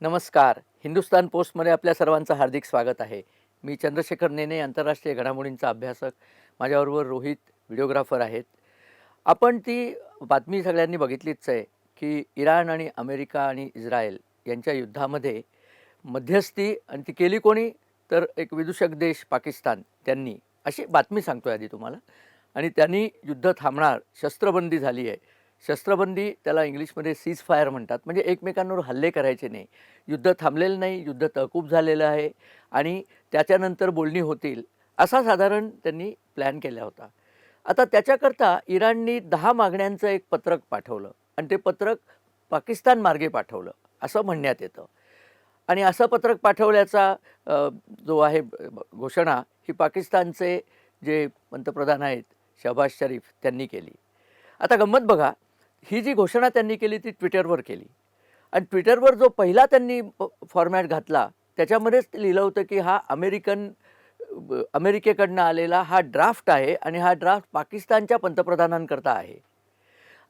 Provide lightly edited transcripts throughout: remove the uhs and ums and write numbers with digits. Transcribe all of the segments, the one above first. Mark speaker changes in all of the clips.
Speaker 1: नमस्कार. हिंदुस्तान पोस्टमध्ये आपल्या सर्वांचं हार्दिक स्वागत आहे. मी चंद्रशेखर नेने, आंतरराष्ट्रीय घडामोडींचा अभ्यासक. माझ्याबरोबर रोहित व्हिडिओग्राफर आहेत. आपण ती बातमी सगळ्यांनी बघितलीच आहे, की इराण आणि अमेरिका आणि इस्रायल यांच्या युद्धामध्ये मध्यस्थी आणि ती केली कोणी? तर एक विदूषक देश पाकिस्तान त्यांनी. अशी बातमी सांगतोय आधी तुम्हाला. आणि त्यांनी युद्ध थांबणार, शस्त्रबंदी झाली आहे. शस्त्रबंदी त्याला इंग्लिशमध्ये सीज फायर म्हणतात. म्हणजे एकमेकांवर हल्ले करायचे नाही. युद्ध थांबलेलं नाही, युद्ध तहकूब झालेलं आहे आणि त्याच्यानंतर बोलणी होतील, असा साधारण त्यांनी प्लॅन केला होता. आता त्याच्याकरता इराणनी 10 मागण्यांचं एक पत्रक पाठवलं आणि ते पत्रक पाकिस्तान मार्गे पाठवलं, असं म्हणण्यात येतं. आणि असं पत्रक पाठवल्याचा जो आहे घोषणा ही पाकिस्तानचे जे पंतप्रधान आहेत शहबाज शरीफ त्यांनी केली. आता गंमत बघा, ही जी घोषणा त्यांनी केली ती ट्विटरवर केली आणि ट्विटरवर जो पहिला त्यांनी फॉर्मॅट घातला त्याच्यामध्येच लिहिलं होतं की हा अमेरिकेकडनं आलेला हा ड्राफ्ट आहे आणि हा ड्राफ्ट पाकिस्तानच्या पंतप्रधानांकरता आहे.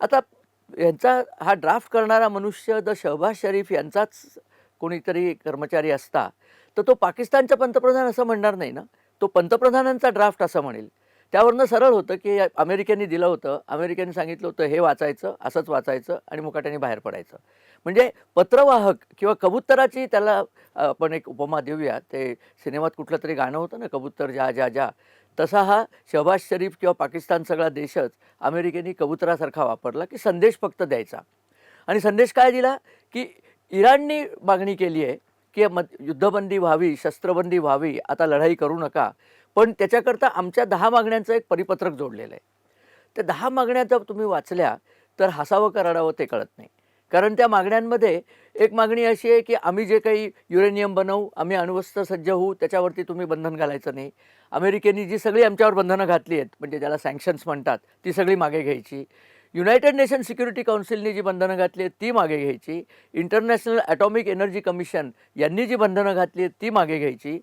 Speaker 1: आता यांचा हा ड्राफ्ट करणारा मनुष्य जर शहबाज शरीफ यांचाच कोणीतरी कर्मचारी असता तर तो पाकिस्तानचा पंतप्रधान असं म्हणणार नाही ना, तो पंतप्रधानांचा ड्राफ्ट असं म्हणेल. त्यावरनं सरळ होतं की अमेरिकेने दिलं होतं, अमेरिकेने सांगितलं होतं हे वाचायचं, असंच वाचायचं आणि मुकाट्याने बाहेर पडायचं. म्हणजे पत्रवाहक किंवा कबूतराची त्याला आपण एक उपमा देऊया. ते सिनेमात कुठलं तरी गाणं होतं ना, कबूतर जा जा जा, तसा हा शहबाज शरीफ किंवा पाकिस्तान सगळा देशच अमेरिकेने कबुतरासारखा वापरला की संदेश फक्त द्यायचा. आणि संदेश काय दिला की इराणनी मागणी केली आहे की युद्धबंदी व्हावी, शस्त्रबंदी व्हावी, आता लढाई करू नका, पण त्याच्याकरता आमच्या 10 मागण्यांचं एक परिपत्रक जोडलेलं आहे. त्या 10 मागण्या जर तुम्ही वाचल्या तर हसावं का रडावं ते कळत नाही. कारण त्या मागण्यांमध्ये एक मागणी अशी आहे की आम्ही जे काही युरेनियम बनवू, आम्ही अण्वस्त्र सज्ज होऊ, त्याच्यावरती तुम्ही बंधन घालायचं नाही. अमेरिकेने जी सगळी आमच्यावर बंधनं घातली आहेत, म्हणजे ज्याला सँक्शन्स म्हणतात, ती सगळी मागे घ्यायची. युनायटेड नेशन सिक्युरिटी काउन्सिलने जी बंधनं घातली आहेत ती मागे घ्यायची. इंटरनॅशनल ॲटॉमिक एनर्जी कमिशन यांनी जी बंधनं घातली आहेत ती मागे घ्यायची.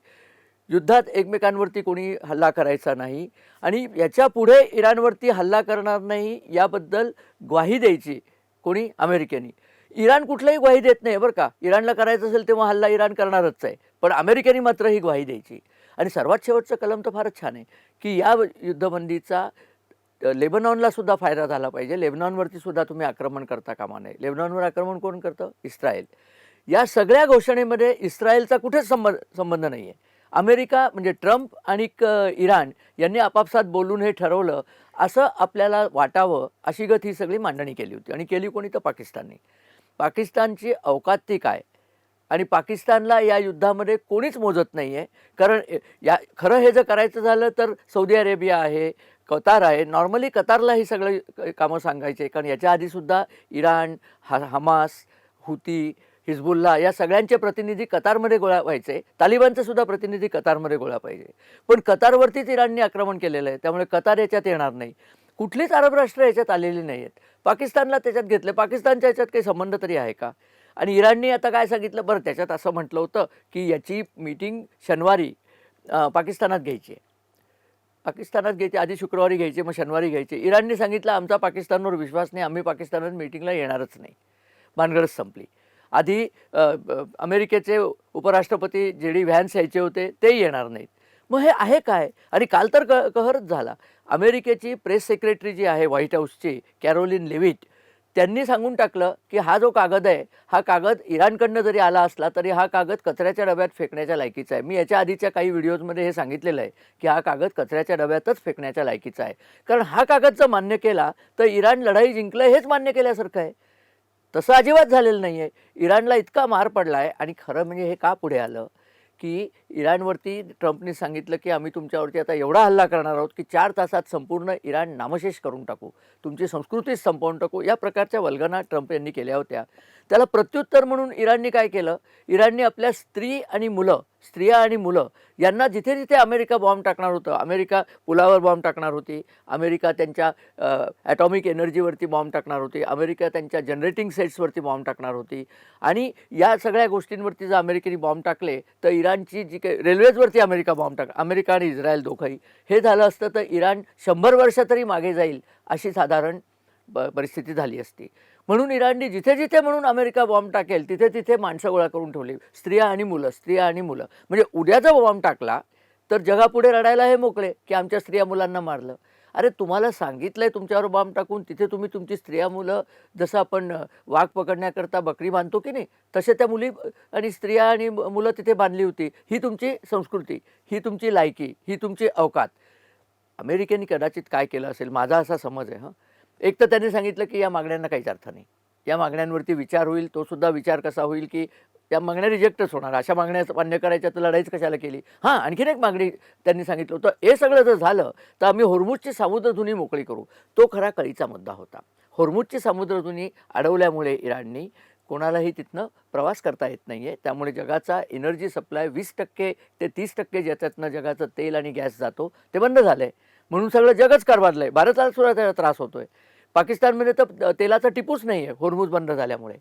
Speaker 1: युद्धात एकमेकांवरती कोणी हल्ला करायचा नाही आणि याच्यापुढे इराणवरती हल्ला करणार नाही याबद्दल ग्वाही द्यायची. कोणी? अमेरिकेने. इराण कुठलाही ग्वाही देत नाही बरं का. इराणला करायचं असेल तेव्हा हल्ला इराण करणारच आहे, पण अमेरिकेने मात्र ही ग्वाही द्यायची. आणि सर्वात शेवटचं कलम तर फारच छान आहे की या युद्धबंदीचा लेबनॉनला सुद्धा फायदा झाला पाहिजे. लेबनॉनवरती सुद्धा तुम्ही आक्रमण करता कामा नये. लेबनॉनवर आक्रमण कोण करतं? इस्रायल. या सगळ्या घोषणेमध्ये इस्रायलचा कुठेच संबंध नाही आहे. अमेरिका म्हणजे ट्रम्प आणि इराण यांनी आपापसात बोलून हे ठरवलं असं आपल्याला वाटावं, अशी गत ही सगळी मांडणी केली होती. आणि केली कोणी? तर पाकिस्तानने. पाकिस्तानची अवकात ती काय आणि पाकिस्तानला या युद्धामध्ये कोणीच मोजत नाही आहे. कारण खरं हे जर करायचं झालं तर सौदी अरेबिया आहे, कतार आहे. नॉर्मली कतारला ही सगळं कामं सांगायचे, कारण याच्या आधीसुद्धा इराण, हमास, हुती, हिजबुल्ला या सगळ्यांचे प्रतिनिधी कतारमध्ये गोळा व्हायचे. तालिबानचे सुद्धा प्रतिनिधी कतारमध्ये गोळा पाहिजे. पण कतारवरतीच इराणने आक्रमण केलेलं आहे, त्यामुळे कतार याच्यात येणार नाही. कुठलीच अरब राष्ट्र याच्यात आलेली नाही आहेत. पाकिस्तानला त्याच्यात घेतलं. पाकिस्तानच्या याच्यात काही संबंध तरी आहे का? आणि इराणने आता काय सांगितलं? बरं, त्याच्यात असं म्हटलं होतं की याची मीटिंग शनिवारी पाकिस्तानात घ्यायची आहे. पाकिस्तानात घ्यायची, आधी शुक्रवारी घ्यायची, मग शनिवारी घ्यायची. इराणने सांगितलं आमचा पाकिस्तानवर विश्वास नाही, आम्ही पाकिस्तानात मीटिंगला येणारच नाही. भानगडच संपली. आधी अमेरिकेचे उपराष्ट्रपती JD व्हॅन्स यायचे होते, तेही येणार नाहीत. मग हे आहे काय? आणि काल तर कहरच झाला. अमेरिकेची प्रेस सेक्रेटरी जी आहे व्हाईट हाऊसची, कॅरोलिन लेविट, त्यांनी सांगून टाकलं की हा जो कागद आहे, हा कागद इराणकडनं जरी आला असला तरी हा कागद कचऱ्याच्या डब्यात फेकण्याच्या लायकीचा आहे. मी याच्या आधीच्या काही व्हिडिओजमध्ये हे सांगितलेलं आहे की हा कागद कचऱ्याच्या डब्यातच फेकण्याच्या लायकीचा आहे. कारण हा कागद जर मान्य केला तर इराण लढाई जिंकलं हेच मान्य केल्यासारखं आहे. तसं अजिबात झालेलं नाही आहे. इराणला इतका मार पडला आहे. आणि खरं म्हणजे हे का पुढे आलं की इराणवरती ट्रम्पने सांगितलं की आम्ही तुमच्यावरती आता एवढा हल्ला करणार आहोत की 4 तासात संपूर्ण इराण नामशेष करून टाकू, तुमची संस्कृतीच संपवून टाकू, या प्रकारच्या वल्गना ट्रम्प यांनी केल्या होत्या. त्याला प्रत्युत्तर म्हणून इराणने काय केलं? इराणने आपल्या स्त्रिया आणि मुलं यांना जिथे जिथे अमेरिका बॉम्ब टाकणार होतं, अमेरिका पुलावर बॉम्ब टाकणार होती, अमेरिका त्यांच्या ॲटॉमिक एनर्जीवरती बॉम्ब टाकणार होती, अमेरिका त्यांच्या जनरेटिंग सेट्सवरती बॉम्ब टाकणार होती. आणि या सगळ्या गोष्टींवरती जर अमेरिकेने बॉम्ब टाकले तर इराणची जी काही रेल्वेजवरती अमेरिका आणि इस्रायल दोघंही, हे झालं असतं तर इराण 100 वर्ष तरी मागे जाईल अशी साधारण परिस्थिती झाली असती. म्हणून इराणने जिथे जिथे म्हणून अमेरिका बॉम्ब टाकेल तिथे तिथे माणसं गोळा करून ठेवली, स्त्रिया आणि मुलं, स्त्रिया आणि मुलं. म्हणजे उद्या जर बॉम्ब टाकला तर जगापुढे रडायला हे मोकळे की आमच्या स्त्रिया मुलांना मारलं. अरे तुम्हाला सांगितलंय तुमच्यावर बॉम्ब टाकून, तिथे तुम्ही तुमची स्त्रिया मुलं, जसं आपण वाघ पकडण्याकरता बकरी बांधतो की नाही, तसे त्या मुली आणि स्त्रिया आणि मुलं तिथे बांधली होती. ही तुमची संस्कृती, ही तुमची लायकी, ही तुमची अवकात. अमेरिकेने कदाचित काय केलं असेल, माझा असा समज आहे हं. एक तर त्यांनी सांगितलं की या मागण्यांना काहीच अर्थ नाही, या मागण्यांवरती विचार होईल. तो सुद्धा विचार कसा होईल की त्या मागण्या रिजेक्टच होणार, अशा मागण्या मान्य करायच्या तर लढाईच कशाला केली. हां, आणखीन एक मागणी त्यांनी सांगितलं होतं, हे सगळं जर झालं तर आम्ही होर्मुझची सामुद्रधुनी मोकळी करू. तो खरा कळीचा मुद्दा होता. होर्मुझची सामुद्रधुनी अडवल्यामुळे इराणनी कोणालाही तिथनं प्रवास करता येत नाही आहे. त्यामुळे जगाचा एनर्जी सप्लाय 20% ते 30% ज्याच्यातनं जगाचं तेल आणि गॅस जातो ते बंद झालं आहे. म्हणून सगळं जगच कारभारलं आहे. भारताला सुद्धा त्याचा त्रास होतो आहे. पाकिस्तानमध्ये तर तेलाचा टिपूच नाही आहे होर्मुझ बंद झाल्यामुळे.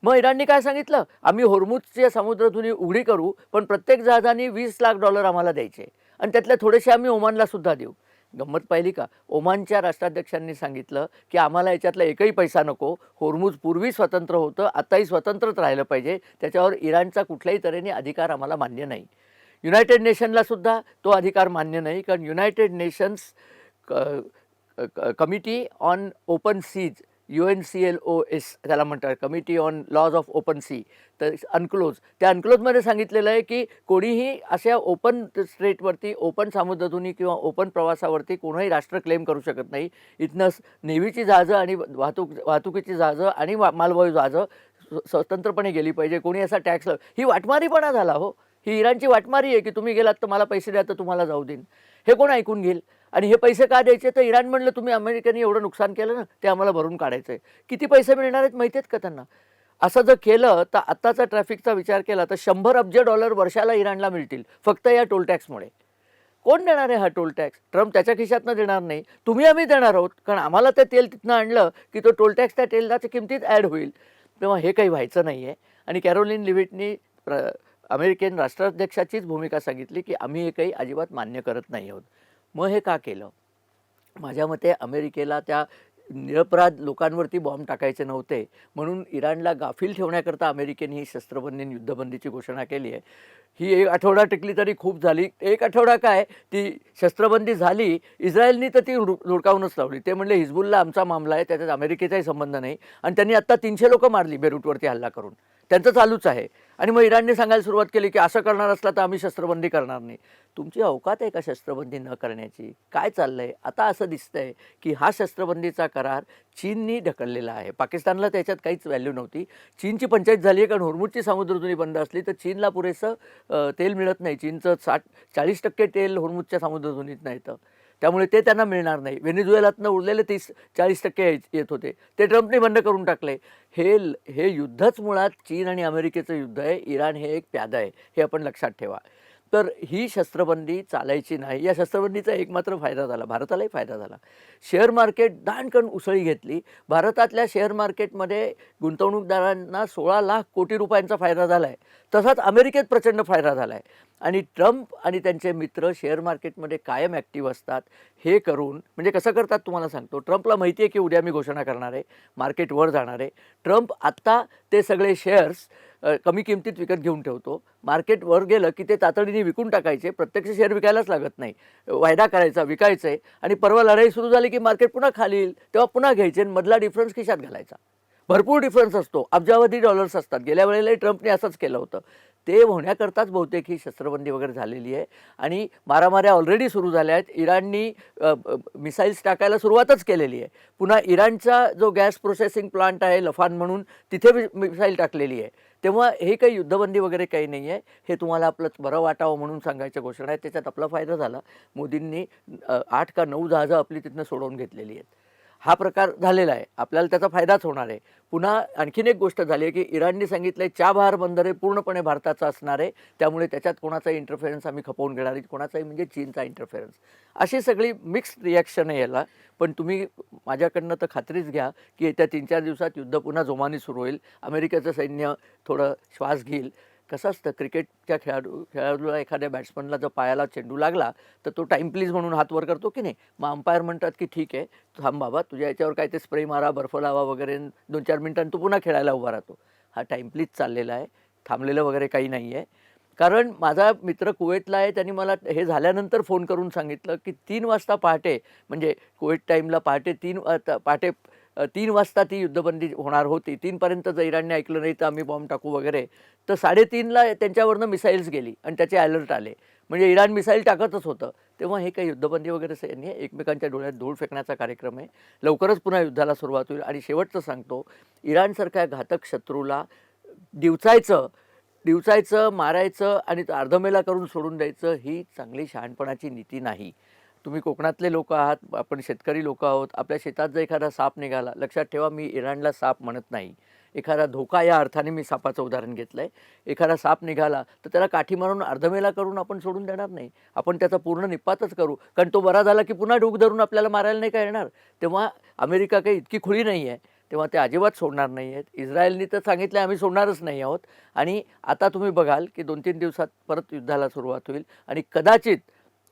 Speaker 1: मग इराणनी काय सांगितलं, आम्ही होर्मुझची समुद्रधुनी उघडी करू, पण प्रत्येक जहाजाने $20 लाख आम्हाला द्यायचे आणि त्यातले थोडेसे आम्ही ओमानला सुद्धा देऊ. गंमत पाहिली का? ओमानच्या राष्ट्राध्यक्षांनी सांगितलं की आम्हाला याच्यातला एकही पैसा नको. होर्मुझ पूर्वी स्वतंत्र होतं, आताही स्वतंत्रच राहिलं पाहिजे. त्याच्यावर इराणचा कुठल्याही तऱ्हेने अधिकार आम्हाला मान्य नाही. युनायटेड नेशनला सुद्धा तो अधिकार मान्य नाही, कारण United Nations committee on open seas, UNCLOS त्याला म्हणतात, committee on laws of open sea, तर अनक्लोज, त्या अनक्लोजमध्ये सांगितलेलं आहे की कोणीही अशा ओपन स्ट्रेटवरती, ओपन सामुद्रधुनी किंवा ओपन प्रवासावरती कोणीही राष्ट्र क्लेम करू शकत नाही. इथनं नेव्हीची जहाजं आणि वाहतुकीची जहाजं आणि मालवाहू जहाजं स्वतंत्रपणे गेली पाहिजे. कोणी असा टॅक्स ही वाटमारीपणा झाला हो. ही इराणची वाटमारी आहे की तुम्ही गेलात तर मला पैसे द्या तर तुम्हाला जाऊ देईन. हे कोण ऐकून घेईल? आणि हे पैसे का द्यायचे? तर इराण म्हणलं तुम्ही अमेरिकेने एवढं नुकसान केलं ना, ते आम्हाला भरून काढायचं आहे. किती पैसे मिळणार आहेत माहिती आहेत का त्यांना? असं जर केलं तर आत्ताचा ट्रॅफिकचा विचार केला तर $100 अब्ज वर्षाला इराणला मिळतील फक्त या टोल टॅक्समुळे. कोण देणार आहे हा टोल टॅक्स? ट्रम्प त्याच्या खिशातनं देणार नाही, तुम्ही आम्ही देणार आहोत, कारण आम्हाला ते तेल तिथनं आणलं की तो टोल टॅक्स त्या तेलाच्या किमतीत ॲड होईल. तेव्हा हे काही व्हायचं नाही आहे. आणि कॅरोलिन लिव्हिटनी अमेरिकन राष्ट्राध्यक्षाचीच भूमिका सांगितली की आम्ही हे काही अजिबात मान्य करत नाही आहोत. मग हे का केलं? माझ्या मते अमेरिकेला त्या निरपराध लोकांवरती बॉम्ब टाकायचे नव्हते, म्हणून इराणला गाफील ठेवण्याकरता अमेरिकेने ही शस्त्रबंदी आणि युद्धबंदीची घोषणा केली आहे. ही 1 आठवडा टिकली तरी खूप झाली. 1 आठवडा काय, ती शस्त्रबंदी झाली, इस्रायलनी तर ती हुडकावूनच लावली. ते म्हणले हिजबुलला आमचा मामला आहे, त्याच्यात अमेरिकेचाही संबंध नाही. आणि त्यांनी आत्ता 300 लोकं मारली बेरूटवरती हल्ला करून. त्यांचं चालूच आहे. आणि मग इराणने सांगायला सुरुवात केली की असं करणार असला तर आम्ही शस्त्रबंदी करणार नाही. तुमची अवकात आहे का शस्त्रबंदी न करण्याची? काय चाललं आहे? आता असं दिसतंय की हा शस्त्रबंदीचा करार चीननी ढकललेला आहे. पाकिस्तानला त्याच्यात काहीच व्हॅल्यू नव्हती. चीनची पंचायत झाली आहे, कारण होर्मुझची सामुद्रधुनी बंद असली तर चीनला पुरेसं तेल मिळत नाही. चीनचं 40% तेल होर्मुझच्या सामुद्रधुनीतनं येतं, त्यामुळे ते त्यांना मिळणार नाही. व्हेनेझुएलातनं उरलेले 30-40% येत होते, ते ट्रम्पने बंद करून टाकले. हे युद्धच मुळात चीन आणि अमेरिकेचं युद्ध आहे. इराण हे एक प्यादा आहे, हे आपण लक्षात ठेवा. तर ही शस्त्रबंदी चालायची नाही. या शस्त्रबंदीचा एकमात्र फायदा झाला, भारतालाही फायदा झाला. शेअर मार्केट दाणकन उसळी घेतली. भारतातल्या शेअर मार्केटमध्ये गुंतवणूकदारांना 16 लाख कोटी रुपयांचा फायदा झाला आहे. तसाच अमेरिकेत प्रचंड फायदा झाला आहे. आणि ट्रम्प आणि त्यांचे मित्र शेअर मार्केटमध्ये कायम ॲक्टिव्ह असतात. हे करून म्हणजे कसं करतात तुम्हाला सांगतो. ट्रम्पला माहिती आहे की उद्या मी घोषणा करणार आहे, मार्केट वर जाणार आहे. ट्रम्प आत्ता ते सगळे शेअर्स कमी किमतीत विकत घेऊन ठेवतो. मार्केट वर गेलं की ते तातडीने विकून टाकायचे. प्रत्यक्ष शेअर विकायलाच लागत नाही, वायदा करायचा, विकायचं आहे. आणि परवा लढाई सुरू झाली की मार्केट पुन्हा खाली येईल, तेव्हा पुन्हा घ्यायचे आणि मधला डिफरन्स खिशात घालायचा. भरपूर डिफरन्स असतो, अब्जावधी डॉलर्स असतात. गेल्या वेळेलाही ट्रम्पने असंच केलं होतं. ते होण्याकरताच बहुतेक ही शस्त्रबंदी वगैरे झालेली आहे. आणि मारामाऱ्या ऑलरेडी सुरू झाल्या आहेत. इराणनी मिसाईल्स टाकायला सुरुवातच केलेली आहे. पुन्हा इराणचा जो गॅस प्रोसेसिंग प्लांट आहे लफान म्हणून, तिथे मिसाईल टाकलेली आहे. तेव्हा हे काही युद्धबंदी वगैरे काही नाही आहे. हे तुम्हाला आपलं बरं वाटावं म्हणून सांगायच्या घोषणा आहे. त्याच्यात आपला फायदा झाला. मोदींनी 8 का 9 जहाजं आपली तिथनं सोडवून घेतलेली आहेत. हा प्रकार झालेला आहे, आपल्याला त्याचा फायदाच होणार आहे. पुन्हा आणखीन एक गोष्ट झाली आहे की इराणने सांगितलं आहे चाबहार बंदर पूर्णपणे भारताचं असणार आहे, त्यामुळे त्याच्यात कोणाचाही इंटरफेरन्स आम्ही खपवून घेणार नाही, कोणाचाही म्हणजे चीनचा इंटरफेरन्स. अशी सगळी मिक्स्ड रिॲक्शन आहे याला. पण तुम्ही माझ्याकडनं तर खात्रीच घ्या की येत्या 3-4 दिवसात युद्ध पुन्हा जोमाने सुरू होईल. अमेरिकेचं सैन्य थोडं श्वास घेईल. कसं असतं क्रिकेटच्या खेळाडूला एखाद्या बॅट्समनला जर पायाला चेंडू लागला तर तो टाईम प्लीज म्हणून हात वर करतो की नाही. मग अंपायर म्हणतात की ठीक आहे, थांब बाबा, तुझ्या याच्यावर काय ते स्प्रे मारा, बर्फ लावा वगैरे, 2-4 मिनिटांनी तू पुन्हा खेळायला उभा राहतो. हा टाईम प्लीज चाललेला आहे, थांबलेलं वगैरे काही नाही आहे. कारण माझा मित्र कुवेतला आहे, त्यांनी मला हे झाल्यानंतर फोन करून सांगितलं की 3 वाजता पहाटे, म्हणजे कुवेत टाईमला पहाटे 3 वाजता ती युद्धबंदी होणार होती. 3 पर्यंत जर इराणने ऐकलं नाही तर आम्ही बॉम्ब टाकू वगैरे, तर 3:30ला त्यांच्यावरनं मिसाईल्स गेली आणि त्याचे अलर्ट आले. म्हणजे इराण मिसाईल टाकतच होतं. तेव्हा हे काही युद्धबंदी वगैरे नाही, एकमेकांच्या डोळ्यात धूळ फेकण्याचा कार्यक्रम आहे. लवकरच पुन्हा युद्धाला सुरुवात होईल. आणि शेवटचं सांगतो, इराणसारख्या घातक शत्रूला डिवचायचं, मारायचं आणि अर्धमेला करून सोडून द्यायचं, ही चांगली शहाणपणाची नीती नाही. तुम्ही कोकणातले लोक आहात, आपण शेतकरी लोक आहोत. आपल्या शेतात जर एखादा साप निघाला, लक्षात ठेवा, मी इराणला साप म्हणत नाही. एखादा धोका या अर्थाने मी सापाचं उदाहरण घेतलं आहे. एखादा साप निघाला तर त्याला काठी मारून अर्धमेला करून आपण सोडून देणार नाही. आपण त्याचा पूर्ण निपातच करू, कारण तो बरा झाला की पुन्हा डोक धरून आपल्याला मारायला नाही का येणार. तेव्हा अमेरिका काही इतकी खुली नाही आहे, तेव्हा ते अजिबात सोडणार नाही आहेत. इस्रायलनी तर सांगितलं आम्ही सोडणारच नाही आहोत. आणि आता तुम्ही बघाल की 2-3 दिवसात परत युद्धाला सुरुवात होईल. आणि कदाचित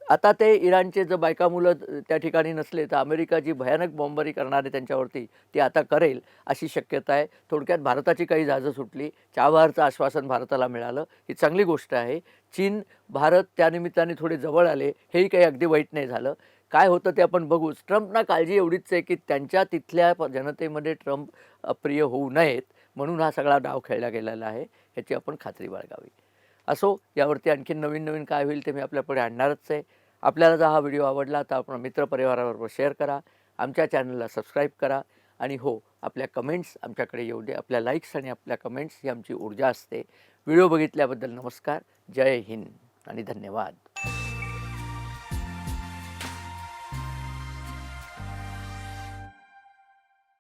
Speaker 1: आता ते इराणचे जर बायका मुलं त्या ठिकाणी नसले तर अमेरिका जी भयानक बॉम्बरी करणार आहे त्यांच्यावरती, ती आता करेल अशी शक्यता आहे. थोडक्यात भारताची काही जहाजं सुटली, चाबहारचं आश्वासन भारताला मिळालं, ही चांगली गोष्ट आहे. चीन, भारत त्यानिमित्ताने थोडे जवळ आले, हेही काही अगदी वाईट नाही झालं. काय होतं ते आपण बघूच. ट्रम्पना काळजी एवढीच आहे की त्यांच्या तिथल्या जनतेमध्ये ट्रम्प अप्रिय होऊ नयेत, म्हणून हा सगळा डाव खेळला गेलेला आहे. ह्याची आपण खात्री बाळगावी. असो, यावरती आणखीन नवीन काय होईल ते मी आपल्यापुढे आणणारच आहे. आपल्याला जर हा व्हिडिओ आवडला तर आपण मित्रपरिवाराबरोबर शेअर करा, आमच्या चॅनलला सबस्क्राईब करा. आणि हो, आपल्या कमेंट्स आमच्याकडे येऊ दे. आपल्या लाईक्स आणि आपल्या कमेंट्स ही आमची ऊर्जा असते. व्हिडिओ बघितल्याबद्दल नमस्कार. जय हिंद आणि धन्यवाद.